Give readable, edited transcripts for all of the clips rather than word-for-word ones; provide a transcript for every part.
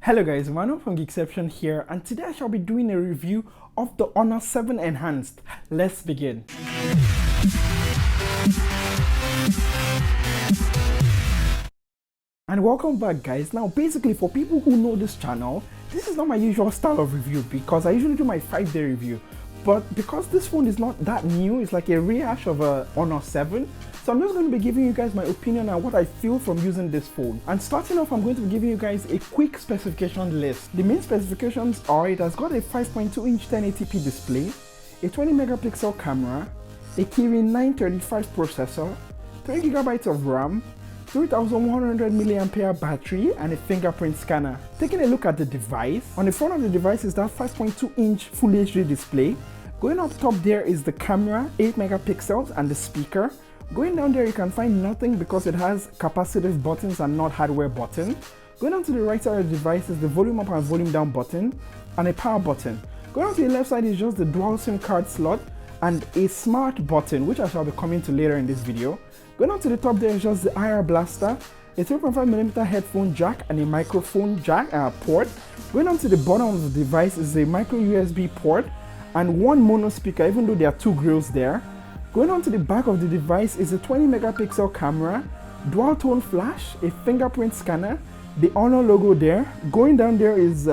Hello guys, Emmanuel from Geekception here, and today I shall be doing a review of the Honor 7 Enhanced. Let's begin. And welcome back guys. Now basically for people who know this channel, this is not my usual style of review because I usually do my 5-day review. But because this phone is not that new, it's like a rehash of a Honor 7. So I'm just going to be giving you guys my opinion on what I feel from using this phone. And starting off, I'm going to be giving you guys a quick specification list. The main specifications are it has got a 5.2-inch 1080p display, a 20 megapixel camera, a Kirin 935 processor, 3 GB of RAM, 3100 mAh battery, and a fingerprint scanner. Taking a look at the device, on the front of the device is that 5.2-inch Full HD display. Going up top there is the camera, 8 megapixels, and the speaker. Going down there you can find nothing because it has capacitive buttons and not hardware button. Going down to the right side of the device is the volume up and volume down button and a power button. Going on to the left side is just the dual SIM card slot and a smart button, which I shall be coming to later in this video. Going on to the top there is just the IR blaster, a 3.5mm headphone jack and a microphone jack port. Going on to the bottom of the device is a micro USB port and one mono speaker, even though there are two grills there. Going on to the back of the device is a 20 megapixel camera, dual tone flash, a fingerprint scanner, the Honor logo there. Going down there is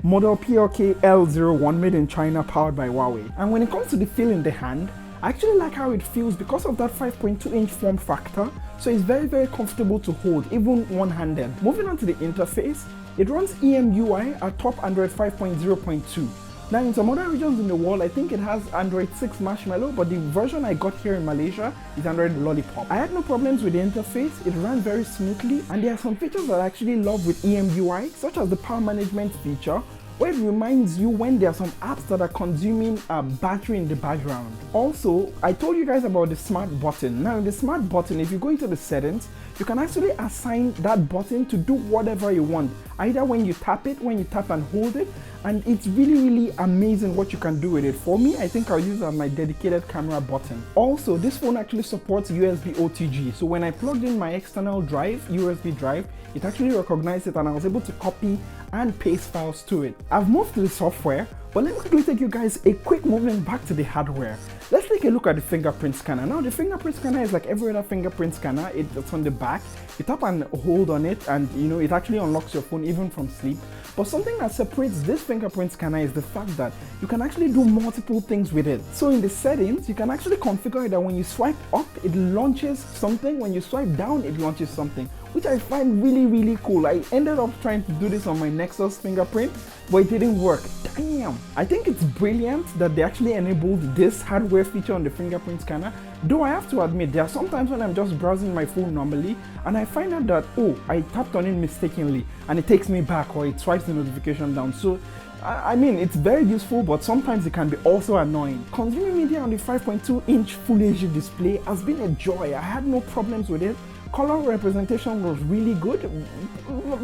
model PLK L01 made in China, powered by Huawei. And when it comes to the feel in the hand, I actually like how it feels because of that 5.2-inch form factor, so it's very comfortable to hold, even one-handed. Moving on to the interface, it runs EMUI at top Android 5.0.2. Now in some other regions in the world, I think it has Android 6 Marshmallow, but the version I got here in Malaysia is Android Lollipop. I had no problems with the interface, it ran very smoothly, and there are some features that I actually love with EMUI, such as the power management feature, where it reminds you when there are some apps that are consuming battery in the background. Also, I told you guys about the smart button. Now in the smart button, if you go into the settings, you can actually assign that button to do whatever you want, either when you tap it, when you tap and hold it, and it's really amazing what you can do with it. For me, I think I'll use it as my dedicated camera button. Also, this phone actually supports USB OTG, so when I plugged in my external drive, USB drive, it actually recognized it and I was able to copy and paste files to it. I've moved to the software, but let me quickly take you guys a quick movement back to the hardware. Let's take a look at the fingerprint scanner. Now the fingerprint scanner is like every other fingerprint scanner. It's on the back. You tap and hold on it and it actually unlocks your phone even from sleep. But something that separates this fingerprint scanner is the fact that you can actually do multiple things with it. So in the settings, you can actually configure it that when you swipe up, it launches something. When you swipe down, it launches something, which I find really cool. I ended up trying to do this on my Nexus fingerprint, but it didn't work. Damn! I think it's brilliant that they actually enabled this hardware feature on the fingerprint scanner, though I have to admit there are sometimes when I'm just browsing my phone normally and I find out that, oh, I tapped on it mistakenly and it takes me back or it swipes the notification down. So I mean, it's very useful, but sometimes it can be also annoying. Consuming media on the 5.2-inch Full HD display has been a joy. I had no problems with it. Color representation was really good,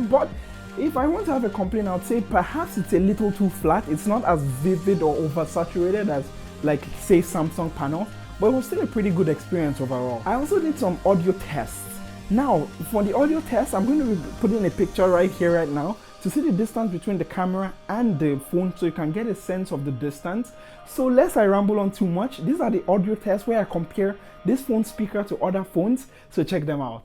but if I want to have a complaint, I would say perhaps it's a little too flat. It's not as vivid or oversaturated as, like, say, Samsung panel, but it was still a pretty good experience overall. I also did some audio tests. Now, for the audio test, I'm going to be putting a picture right here, right now, to see the distance between the camera and the phone so you can get a sense of the distance. So lest I ramble on too much, these are the audio tests where I compare this phone speaker to other phones, so check them out.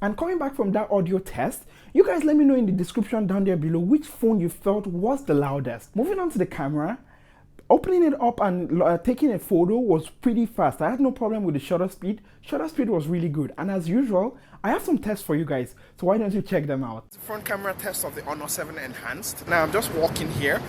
And coming back from that audio test, you guys let me know in the description down there below which phone you felt was the loudest. Moving on to the camera, Opening it up and taking a photo was pretty fast. I had no problem with the shutter speed. Shutter speed was really good. And as usual, I have some tests for you guys, so why don't you check them out? Front camera test of the Honor 7 Enhanced. Now I'm just walking here,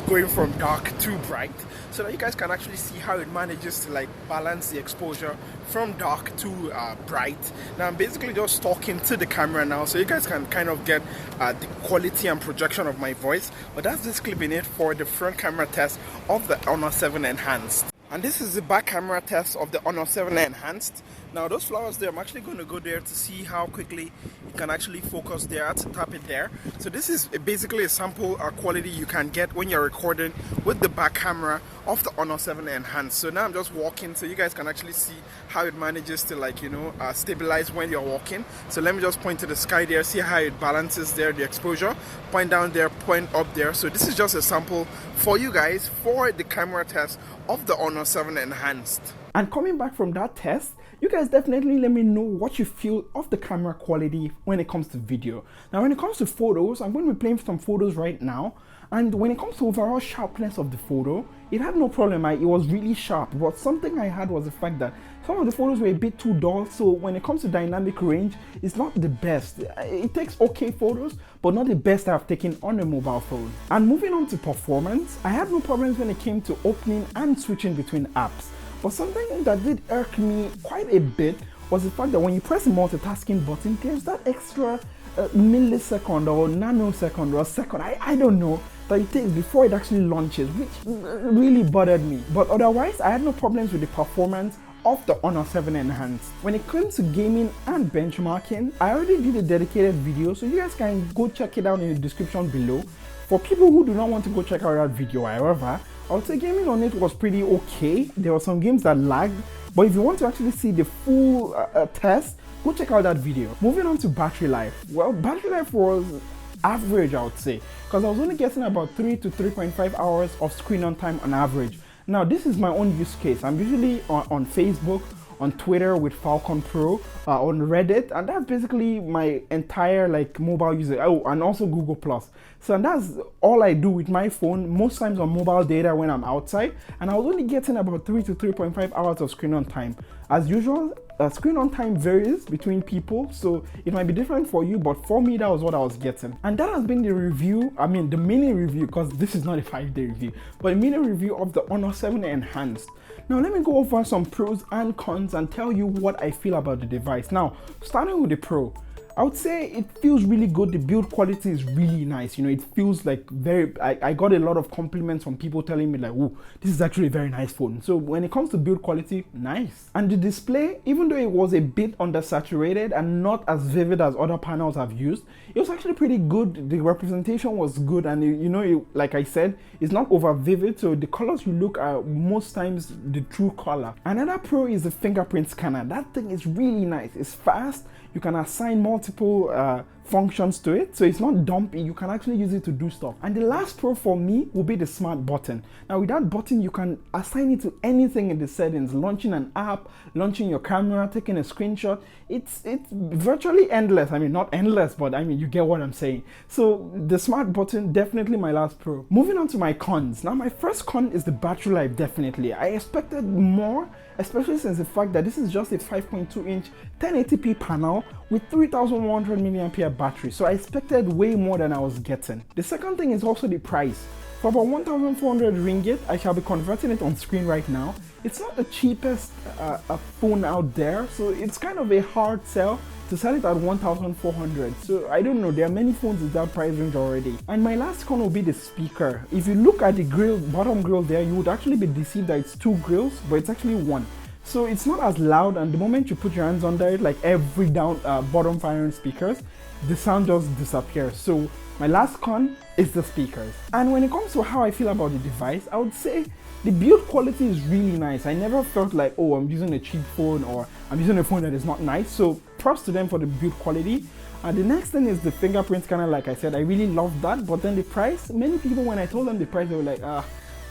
going from dark to bright, so that you guys can actually see how it manages to like balance the exposure from dark to bright. Now I'm basically just talking to the camera now, so you guys can kind of get the quality and projection of my voice. But that's basically been it for the front camera test of the Honor 7 Enhanced. And this is the back camera test of the Honor 7 Enhanced. Now those flowers there, I'm actually going to go there to see how quickly you can actually focus there, to tap it there. So this is basically a sample quality you can get when you're recording with the back camera of the Honor 7 Enhanced. So now I'm just walking, so you guys can actually see how it manages to like, you know, stabilize when you're walking. So let me just point to the sky there, see how it balances there, the exposure. Point down there, point up there. So this is just a sample for you guys for the camera test of the Honor 7 Enhanced. And coming back from that test, you guys definitely let me know what you feel of the camera quality when it comes to video. Now when it comes to photos, I'm going to be playing some photos right now, and when it comes to overall sharpness of the photo, it had no problem. It was really sharp, but something I had was the fact that some of the photos were a bit too dull, so when it comes to dynamic range, it's not the best. It takes okay photos, but not the best I've taken on a mobile phone. And moving on to performance, I had no problems when it came to opening and switching between apps. But something that did irk me quite a bit was the fact that when you press the multitasking button, there's that extra millisecond or nanosecond or second, I don't know, that it takes before it actually launches, which really bothered me. But otherwise, I had no problems with the performance of the Honor 7 Enhanced. When it comes to gaming and benchmarking, I already did a dedicated video, so you guys can go check it out in the description below. For people who do not want to go check out that video, however, I would say gaming on it was pretty okay. There were some games that lagged, but if you want to actually see the full test, go check out that video. Moving on to battery life. Well, battery life was average, I would say, because I was only getting about 3 to 3.5 hours of screen on time on average. Now, this is my own use case. I'm usually on Facebook, on Twitter with Falcon Pro, on Reddit, and that's basically my entire like mobile user. Oh, and also Google Plus. So that's all I do with my phone, most times on mobile data when I'm outside, and I was only getting about 3 to 3.5 hours of screen on time. As usual, screen on time varies between people, so it might be different for you, but for me that was what I was getting. And that has been the review, I mean the mini review, because this is not a 5-day review, but a mini review of the Honor 7 Enhanced. Now let me go over some pros and cons and tell you what I feel about the device. Now, starting with the pro, I would say it feels really good. The build quality is really nice. You know, it feels like I got a lot of compliments from people telling me like, oh, this is actually a very nice phone. So when it comes to build quality, nice. And the display, even though it was a bit undersaturated and not as vivid as other panels I've used, it was actually pretty good. The representation was good, and you know, like I said, it's not over vivid, so the colors you look are most times the true color. Another pro is the fingerprint scanner. That thing is really nice. It's fast. You can assign multiple functions to it, so it's not dumpy. You can actually use it to do stuff. And the last pro for me will be the smart button. Now with that button, you can assign it to anything in the settings, launching an app, launching your camera, taking a screenshot. It's virtually endless. I mean, not endless, but I mean, you get what I'm saying. So the smart button, definitely my last pro. Moving on to my cons. Now my first con is the battery life. Definitely I expected more, especially since the fact that this is just a 5.2-inch 1080p panel with 3100 mAh battery, so I expected way more than I was getting. The second thing is also the price. For about 1,400 ringgit, I shall be converting it on screen right now. It's not the cheapest phone out there, so it's kind of a hard sell to sell it at 1,400. So I don't know, there are many phones in that price range already. And my last con will be the speaker. If you look at the grill, bottom grill there, you would actually be deceived that it's 2 grills, but it's actually 1. So it's not as loud, and the moment you put your hands under it, like every bottom firing speakers, the sound just disappears. So my last con is the speakers. And when it comes to how I feel about the device, I would say the build quality is really nice. I never felt like, oh, I'm using a cheap phone or I'm using a phone that is not nice. So props to them for the build quality. And the next thing is the fingerprint scanner. Like I said, I really love that. But then the price, many people, when I told them the price, they were like,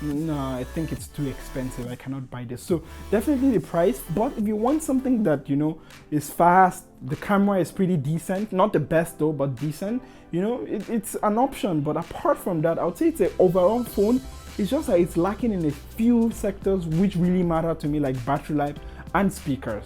no, I think it's too expensive. I cannot buy this. So definitely the price. But if you want something that, you know, is fast, the camera is pretty decent, not the best though, but decent, you know, it's an option. But apart from that, I would say it's an overall phone. It's just that it's lacking in a few sectors which really matter to me, like battery life and speakers.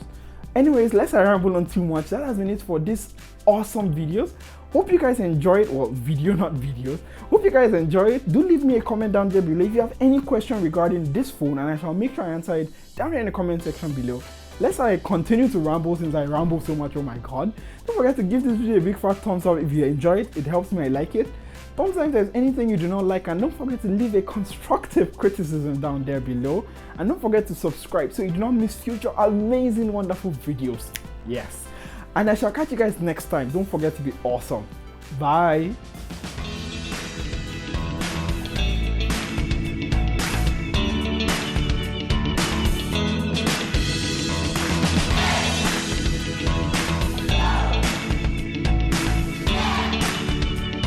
Anyways, let's not ramble on too much. That has been it for this awesome videos. Hope you guys enjoyed, well, video, not videos. Hope you guys enjoy it. Do leave me a comment down there below if you have any question regarding this phone, and I shall make sure I answer it down there in the comment section below. Let's continue to ramble since I ramble so much, oh my god. Don't forget to give this video a big fat thumbs up if you enjoy it. It helps me, I like it. Thumbs up if there's anything you do not like, and don't forget to leave a constructive criticism down there below. And don't forget to subscribe so you do not miss future amazing, wonderful videos. Yes. And I shall catch you guys next time. Don't forget to be awesome. Bye.